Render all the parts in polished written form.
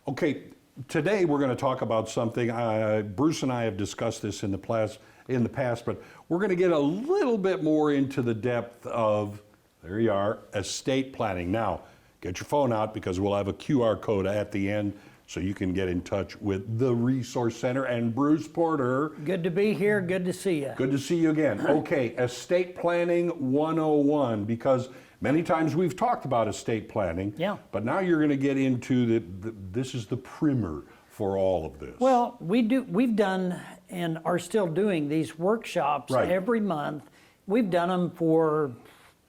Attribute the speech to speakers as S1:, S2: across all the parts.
S1: Okay, today we're going to talk about something. Bruce and I have discussed this in the past, but we're going to get a little bit more into the depth of, there you are, estate planning. Now, get your phone out because we'll have a QR code at the end so you can get in touch with the Resource Center and Bruce Porter.
S2: Good to be here. Good to see you.
S1: Good to see you again. Okay, estate planning 101, because many times we've talked about estate planning, but now you're going to get into this is the primer for all of this.
S2: Well, we've done and are still doing these workshops every month. We've done them for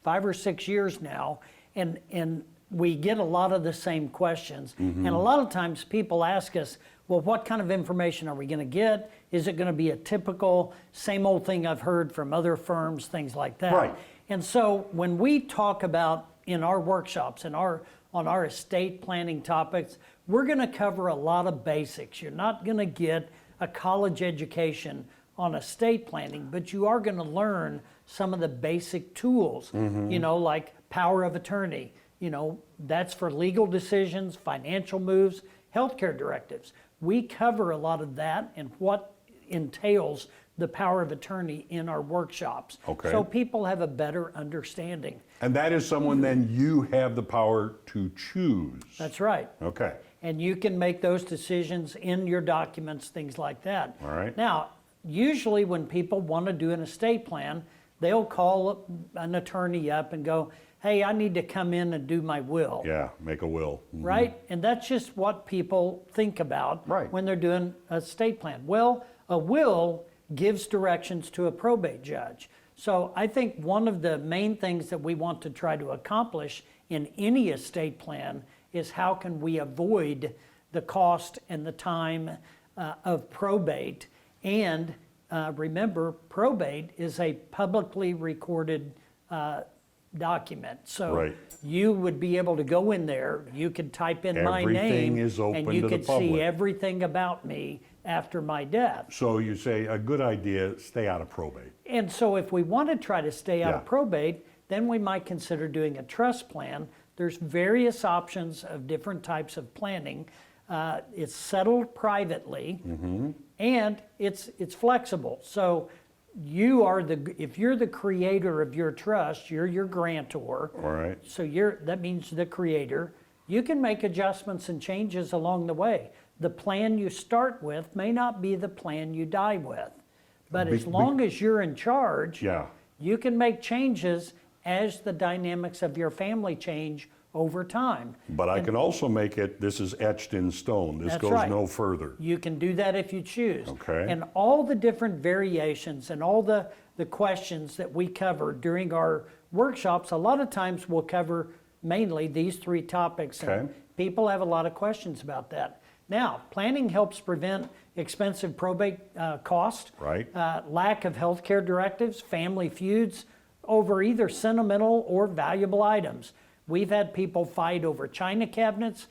S2: 5 or 6 years now, and we get a lot of the same questions. And a lot of times people ask us, well, what kind of information are we going to get? Is it going to be a typical same old thing I've heard from other firms, things like that?
S1: Right.
S2: And so when we talk about in our workshops and on our estate planning topics, we're going to cover a lot of basics. You're not going to get a college education on estate planning, but you are going to learn some of the basic tools, you know, like power of attorney. You know, that's for legal decisions, financial moves, healthcare directives. We cover a lot of that and what entails the power of attorney in our workshops.
S1: Okay.
S2: So people have a better understanding.
S1: And that is someone then you have the power to choose.
S2: That's right.
S1: Okay.
S2: And you can make those decisions in your documents, things like that.
S1: All right.
S2: Now, usually when people want to do an estate plan, they'll call an attorney up and go, hey, I need to come in and do my will.
S1: Yeah, make a will.
S2: Right? And that's just what people think about when they're doing a estate plan. Well, a will gives directions to a probate judge. So I think one of the main things that we want to try to accomplish in any estate plan is how can we avoid the cost and the time of probate. And remember, probate is a publicly recorded document. So you would be able to go in there, you could type in my name,
S1: is open
S2: and you
S1: to the
S2: could
S1: public.
S2: see everything about me after my death.
S1: So you say a good idea, stay out of probate.
S2: And so if we want to try to stay out of probate, then we might consider doing a trust plan. There's various options of different types of planning. It's settled privately, and it's flexible. So you are if you're the creator of your trust, you're your grantor.
S1: All right.
S2: So that means the creator. You can make adjustments and changes along the way. The plan you start with may not be the plan you die with. But as long as you're in charge, you can make changes as the dynamics of your family change over time.
S1: But I can also make it, this is etched in stone. This goes no further.
S2: You can do that if you choose.
S1: Okay.
S2: And all the different variations and all the questions that we cover during our workshops, a lot of times we'll cover mainly these 3 topics. And people have a lot of questions about that. Now, planning helps prevent expensive probate cost, lack of healthcare directives, family feuds over either sentimental or valuable items. We've had people fight over china cabinets,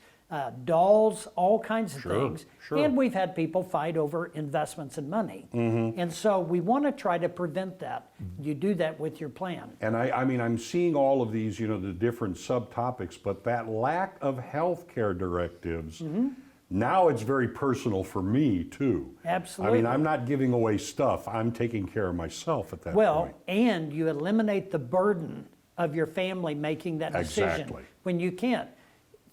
S2: dolls, all kinds of things. And we've had people fight over investments and money. And so we want to try to prevent that. You do that with your plan.
S1: And I mean, I'm seeing all of these, you know, the different subtopics, but that lack of healthcare directives, now it's very personal for me too.
S2: Absolutely.
S1: I mean, I'm not giving away stuff. I'm taking care of myself at that point.
S2: Well, and you eliminate the burden of your family making that decision when you can't.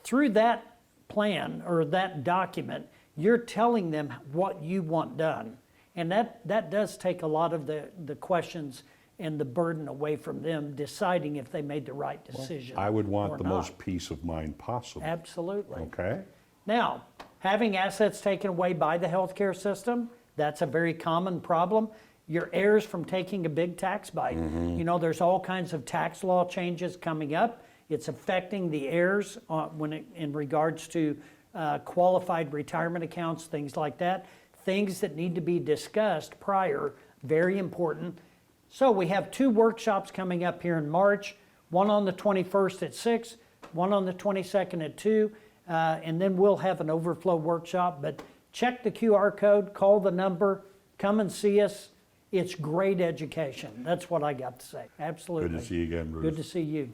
S2: Through that plan or that document, you're telling them what you want done. And that does take a lot of the questions and the burden away from them deciding if they made the right decision.
S1: I would want the most peace of mind possible.
S2: Absolutely.
S1: Okay.
S2: Now, having assets taken away by the healthcare system, that's a very common problem. Your heirs from taking a big tax bite. You know, there's all kinds of tax law changes coming up. It's affecting the heirs in regards to qualified retirement accounts, things like that. Things that need to be discussed prior, very important. So we have 2 workshops coming up here in March, one on the 21st at 6, one on the 22nd at 2, and then we'll have an overflow workshop. But check the QR code, call the number, come and see us. It's great education. That's what I got to say. Absolutely.
S1: Good to see you again, Bruce.
S2: Good to see you.